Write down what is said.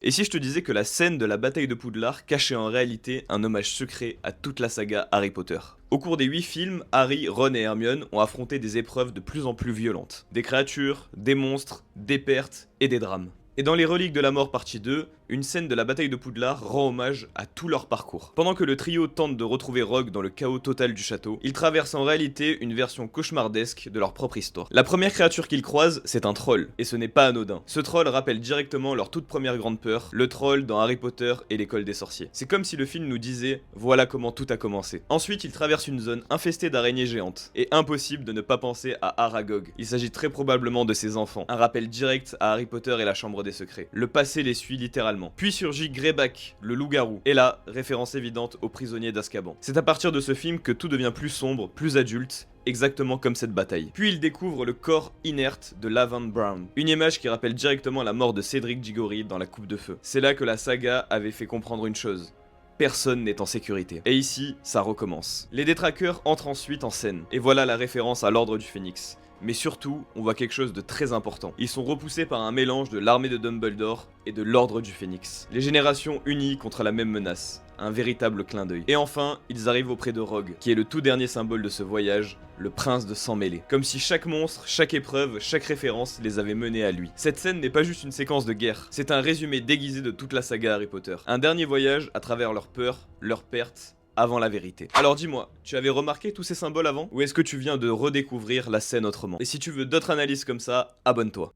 Et si je te disais que la scène de la bataille de Poudlard cachait en réalité un hommage secret à toute la saga Harry Potter? Au cours des 8 films, Harry, Ron et Hermione ont affronté des épreuves de plus en plus violentes. Des créatures, des monstres, des pertes et des drames. Et dans Les Reliques de la Mort partie 2, une scène de la bataille de Poudlard rend hommage à tout leur parcours. Pendant que le trio tente de retrouver Rogue dans le chaos total du château, ils traversent en réalité une version cauchemardesque de leur propre histoire. La première créature qu'ils croisent, c'est un troll, et ce n'est pas anodin. Ce troll rappelle directement leur toute première grande peur, le troll dans Harry Potter et l'école des sorciers. C'est comme si le film nous disait, voilà comment tout a commencé. Ensuite, ils traversent une zone infestée d'araignées géantes, et impossible de ne pas penser à Aragog. Il s'agit très probablement de ses enfants, un rappel direct à Harry Potter et la Chambre des Secrets. Le passé les suit littéralement. Puis surgit Greyback, le loup-garou, et là, référence évidente aux prisonniers d'Azkaban. C'est à partir de ce film que tout devient plus sombre, plus adulte, exactement comme cette bataille. Puis il découvre le corps inerte de Lavender Brown, une image qui rappelle directement la mort de Cédric Diggory dans la Coupe de Feu. C'est là que la saga avait fait comprendre une chose. Personne n'est en sécurité. Et ici, ça recommence. Les détraqueurs entrent ensuite en scène, et voilà la référence à l'Ordre du Phénix. Mais surtout, on voit quelque chose de très important. Ils sont repoussés par un mélange de l'armée de Dumbledore et de l'Ordre du Phénix. Les générations unies contre la même menace. Un véritable clin d'œil. Et enfin, ils arrivent auprès de Rogue, qui est le tout dernier symbole de ce voyage, le prince de sang mêlé. Comme si chaque monstre, chaque épreuve, chaque référence les avait menés à lui. Cette scène n'est pas juste une séquence de guerre, c'est un résumé déguisé de toute la saga Harry Potter. Un dernier voyage à travers leurs peurs, leurs pertes, avant la vérité. Alors dis-moi, tu avais remarqué tous ces symboles avant? Ou est-ce que tu viens de redécouvrir la scène autrement? Et si tu veux d'autres analyses comme ça, abonne-toi.